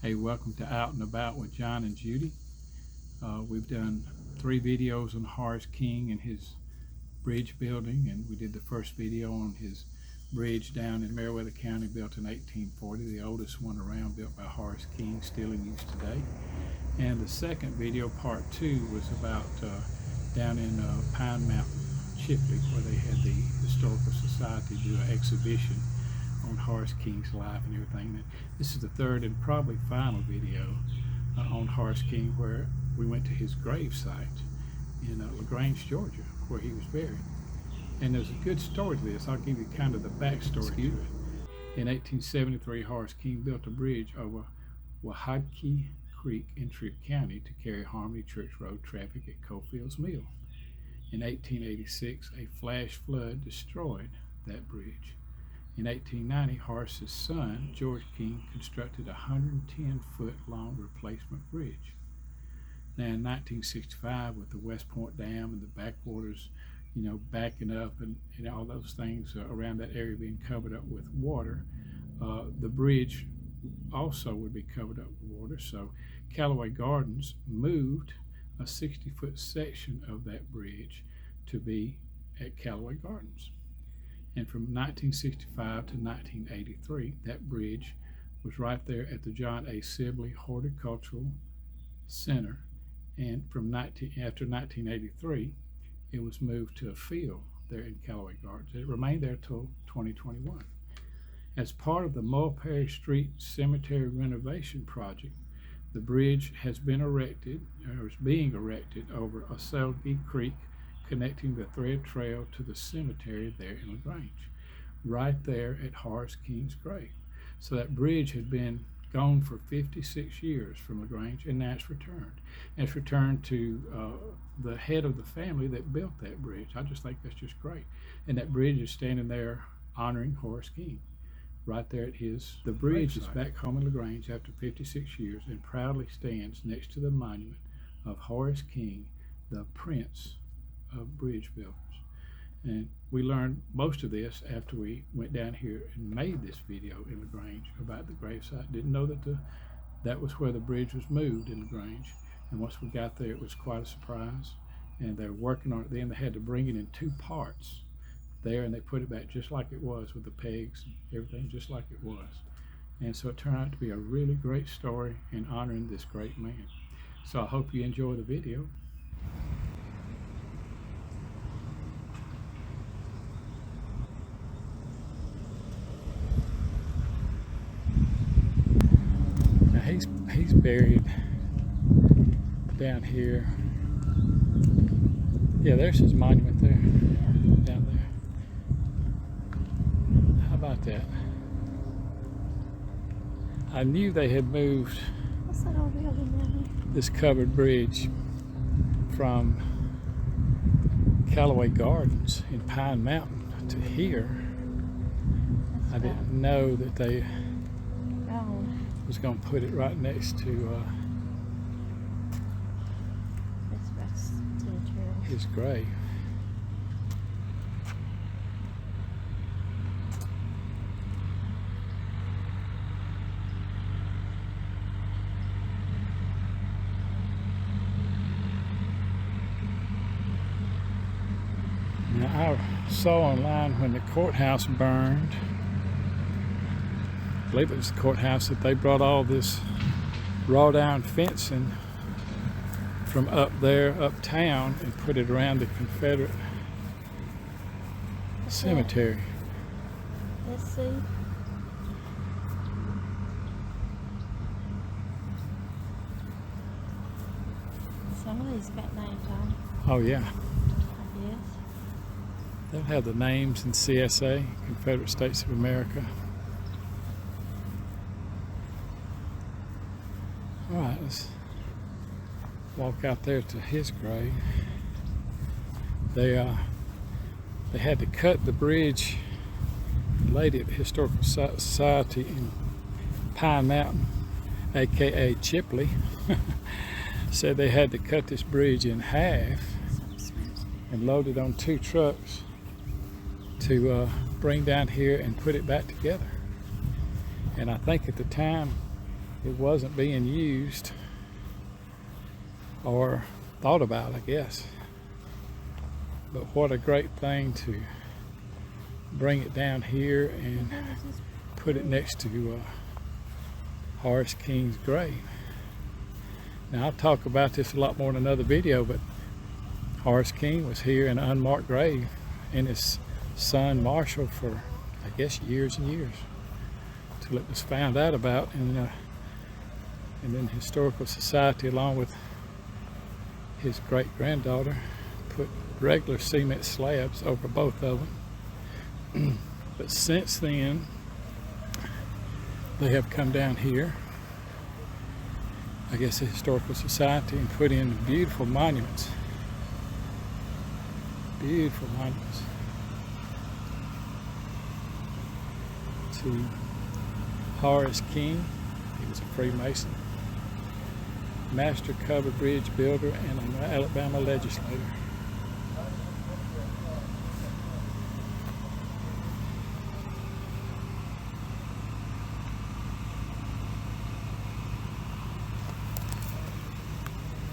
Hey, welcome to Out and About with John and Judy. We've done 3 videos on Horace King and his bridge building, and we did the first video on his bridge down in Meriwether County, built in 1840, the oldest one around, built by Horace King, still in use today. And the second video, part 2, was about down in Pine Mountain, Chipley, where they had the Historical Society do an exhibition on Horace King's life and everything. And this is the third and probably final video on Horace King, where we went to his gravesite in LaGrange, Georgia, where he was buried. And there's a good story to this. I'll give you kind of the backstory to it. In 1873, Horace King built a bridge over Wahadke Creek in Tripp County to carry Harmony Church Road traffic at Cofield's Mill. In 1886, a flash flood destroyed that bridge. In 1890, Horace's son, George King, constructed a 110-foot long replacement bridge. Now in 1965, with the West Point Dam and the backwaters, backing up and all those things around that area being covered up with water, the bridge also would be covered up with water. So Callaway Gardens moved a 60-foot section of that bridge to be at Callaway Gardens. And from 1965 to 1983, that bridge was right there at the John A. Sibley Horticultural Center. And after 1983, it was moved to a field there in Callaway Gardens. It remained there till 2021. As part of the Mulberry Cemetery renovation project, the bridge has been erected, or is being erected, over Oselge Creek, connecting the thread trail to the cemetery there in LaGrange, right there at Horace King's grave. So that bridge had been gone for 56 years from LaGrange, and now it's returned. And it's returned to the head of the family that built that bridge. I just think that's just great. And that bridge is standing there honoring Horace King, right there at the bridge is back home in LaGrange after 56 years and proudly stands next to the monument of Horace King, the Prince of bridge builders. And we learned most of this after we went down here and made this video in LaGrange about the gravesite. Didn't know that that was where the bridge was moved in LaGrange. And once we got there, it was quite a surprise. And they were working on it then. They had to bring it in 2 parts there, and they put it back just like it was, with the pegs and everything just like it was. And so it turned out to be a really great story in honoring this great man. So I hope you enjoy the video. He's buried down here. Yeah, there's his monument there, down there. How about that? I knew they had moved this covered bridge from Callaway Gardens in Pine Mountain to here. I didn't know that they was going to put it right next to his grave. Now, I saw online when the courthouse burned, I believe it was the courthouse, that they brought all this wrought iron fencing from up there, uptown, and put it around the Confederate cemetery. Let's see. Some of these got names on them. Oh yeah. I guess. They'll have the names in CSA, Confederate States of America. All right, let's walk out there to his grave. They had to cut the bridge. The lady at the Historical Society in Pine Mountain, aka Chipley, said they had to cut this bridge in half and load it on 2 trucks to bring down here and put it back together. And I think at the time it wasn't being used or thought about, I guess. But what a great thing to bring it down here and put it next to Horace King's grave. Now, I'll talk about this a lot more in another video, but Horace King was here in an unmarked grave and his son Marshall for, I guess, years and years, till it was found out about, and then Historical Society, along with his great-granddaughter, put regular cement slabs over both of them. But since then, they have come down here, I guess the Historical Society, and put in beautiful monuments. Beautiful monuments to Horace King. He was a Freemason, master covered bridge builder, and an Alabama legislator.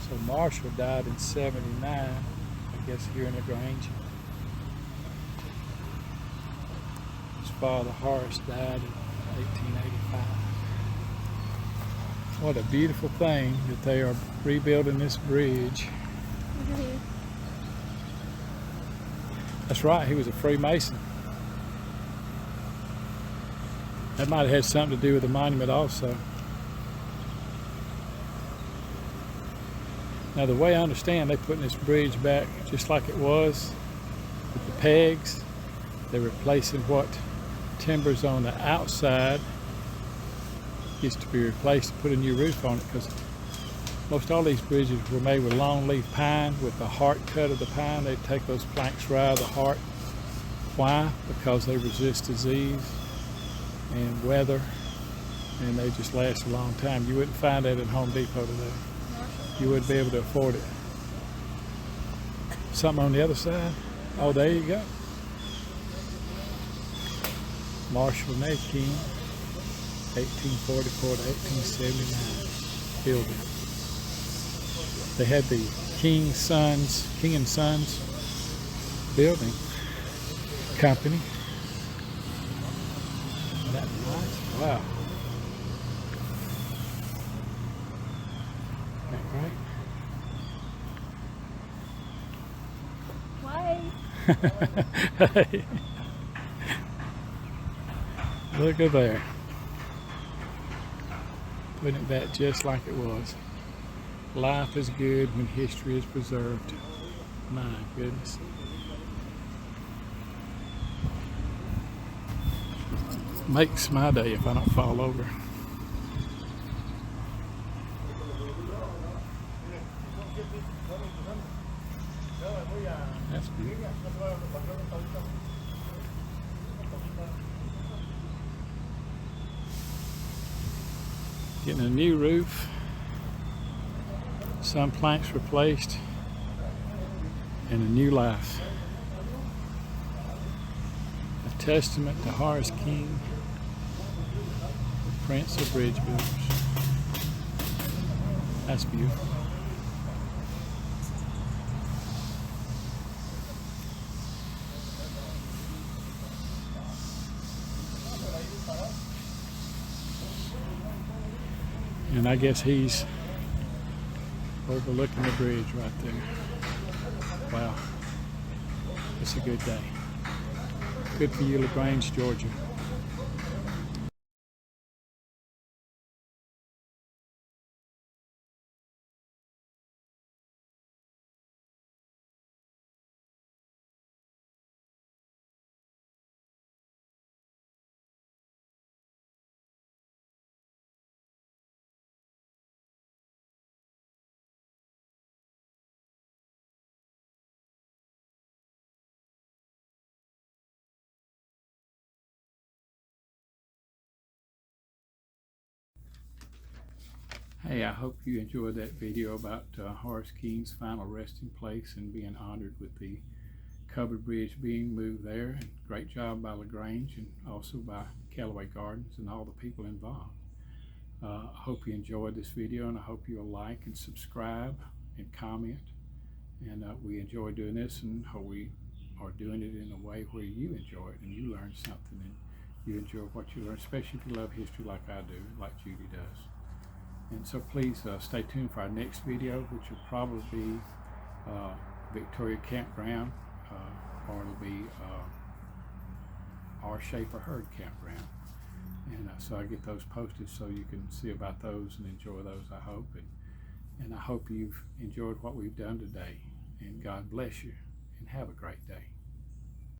So Marshall died in '79, I guess, here in LaGrange. His father Horace died in 1885. What a beautiful thing that they are rebuilding this bridge. Mm-hmm. That's right, he was a Freemason. That might have had something to do with the monument also. Now, the way I understand, they're putting this bridge back just like it was with the pegs. They're replacing what timbers on the outside used to be replaced to put a new roof on it, because most all these bridges were made with long leaf pine with the heart cut of the pine. They take those planks right out of the heart. Why? Because they resist disease and weather, and they just last a long time. You wouldn't find that at Home Depot today. You wouldn't be able to afford it. Something on the other side? Oh, there you go. Marshall King, 1844 to 1879 building. They had the King and Sons building company. Isn't that nice? Wow. Hey. Look at there. Putting it back just like it was. Life is good when history is preserved. My goodness. Makes my day if I don't fall over. That's beautiful. Getting a new roof, some planks replaced, and a new life. A testament to Horace King, the Prince of Bridge Builders. That's beautiful. And I guess he's overlooking the bridge right there. Wow. It's a good day. Good for you, LaGrange, Georgia. Hey, I hope you enjoyed that video about Horace King's final resting place and being honored with the covered bridge being moved there. And great job by LaGrange and also by Callaway Gardens and all the people involved. I hope you enjoyed this video, and I hope you'll like and subscribe and comment. And we enjoy doing this, and hope we are doing it in a way where you enjoy it and you learn something and you enjoy what you learn, especially if you love history like I do, like Judy does. And so please stay tuned for our next video, which will probably be Victoria Campground, or it'll be our Schaefer Herd Campground. And so I get those posted so you can see about those and enjoy those, I hope. And I hope you've enjoyed what we've done today. And God bless you, and have a great day.